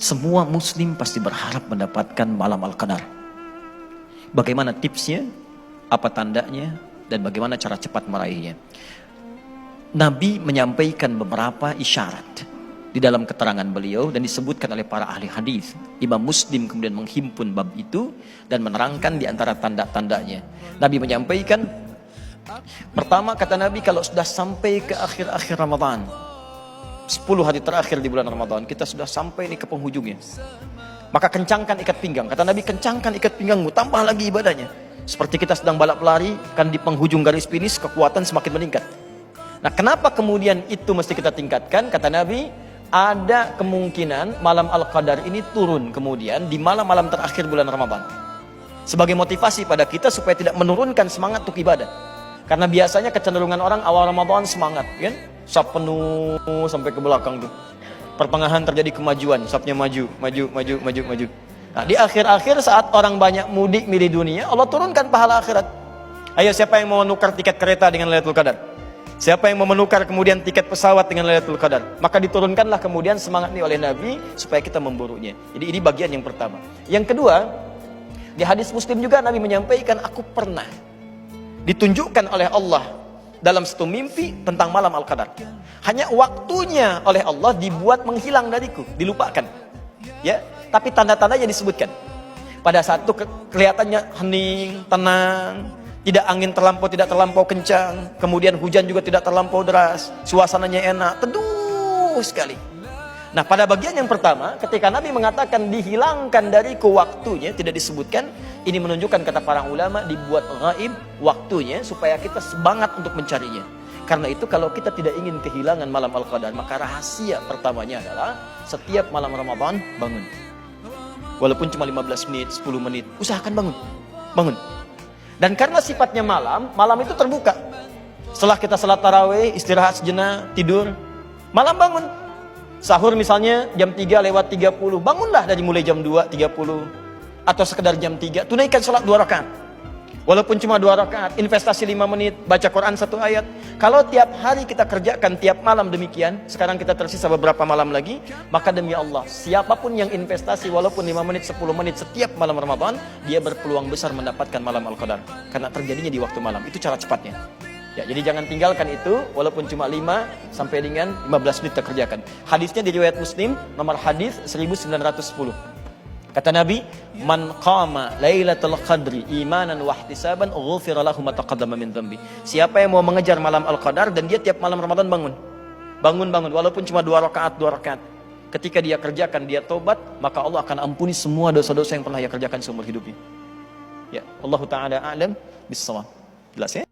Semua muslim pasti berharap mendapatkan malam Al-Qadar. Bagaimana tipsnya, apa tandanya, dan bagaimana cara cepat meraihnya. Nabi menyampaikan beberapa isyarat di dalam keterangan beliau dan disebutkan oleh para ahli hadis. Imam Muslim kemudian menghimpun bab itu dan menerangkan di antara tanda-tandanya. Nabi menyampaikan, pertama kata Nabi, kalau sudah sampai ke akhir-akhir Ramadan, 10 hari terakhir di bulan Ramadan, kita sudah sampai nih ke penghujungnya, maka kencangkan ikat pinggang. Kata Nabi, kencangkan ikat pinggangmu, tambah lagi ibadahnya. Seperti kita sedang balap lari, kan di penghujung garis finish kekuatan semakin meningkat. Nah, kenapa kemudian itu mesti kita tingkatkan? Kata Nabi, ada kemungkinan malam Al-Qadar ini turun kemudian di malam-malam terakhir bulan Ramadan, sebagai motivasi pada kita supaya tidak menurunkan semangat untuk ibadah. Karena biasanya kecenderungan orang awal Ramadan semangat, kan? Saf penuh sampai ke belakang tuh. Pertengahan terjadi kemajuan, safnya maju. Nah, di akhir-akhir saat orang banyak mudik milih dunia, Allah turunkan pahala akhirat. Ayo, siapa yang mau menukar tiket kereta dengan Lailatul Qadar? Siapa yang mau menukar kemudian tiket pesawat dengan Lailatul Qadar? Maka diturunkanlah kemudian semangat ini oleh Nabi supaya kita memburunya. Jadi ini bagian yang pertama. Yang kedua, di hadis Muslim juga Nabi menyampaikan, aku pernah ditunjukkan oleh Allah dalam satu mimpi tentang malam Al-Qadar. Hanya waktunya oleh Allah dibuat menghilang dariku, dilupakan. Ya, tapi tanda-tandanya disebutkan. Pada saat itu kelihatannya hening, tenang, tidak angin tidak terlampau kencang, kemudian hujan juga tidak terlampau deras, suasananya enak, teduh sekali. Nah, pada bagian yang pertama, ketika Nabi mengatakan dihilangkan dariku waktunya, tidak disebutkan, ini menunjukkan kata para ulama dibuat gaib waktunya supaya kita semangat untuk mencarinya. Karena itu kalau kita tidak ingin kehilangan malam Al-Qadar, maka rahasia pertamanya adalah setiap malam Ramadan bangun. Walaupun cuma 15 menit, 10 menit, usahakan bangun. Dan karena sifatnya malam itu terbuka. Setelah kita salat tarawih, istirahat sejenak, tidur, malam bangun. Sahur misalnya jam 3:30, bangunlah dari mulai jam 2:30 atau sekedar jam 3, tunaikan salat 2 rakaat. Walaupun cuma 2 rakaat, investasi 5 menit, baca Quran 1 ayat. Kalau tiap hari kita kerjakan tiap malam demikian, sekarang kita tersisa beberapa malam lagi, maka demi Allah, siapapun yang investasi walaupun 5 menit, 10 menit setiap malam Ramadan, dia berpeluang besar mendapatkan malam Al-Qadar. Karena terjadinya di waktu malam, itu cara cepatnya. Ya, jadi jangan tinggalkan itu, walaupun cuma 5 sampai dengan 15 menit kita kerjakan. Hadisnya di riwayat Muslim, nomor hadis 1910. Kata Nabi, man qama lailatul qadri imanan wa ihtisaban ghufira lahu ma taqaddama min dhanbi. Siapa yang mau mengejar malam Al-Qadar dan dia tiap malam Ramadan bangun, walaupun cuma 2 rakaat. Ketika dia kerjakan, dia tobat, maka Allah akan ampuni semua dosa-dosa yang pernah dia kerjakan seumur hidupnya. Ya, Allah taala a'lam bis-shawab. Jelas ya?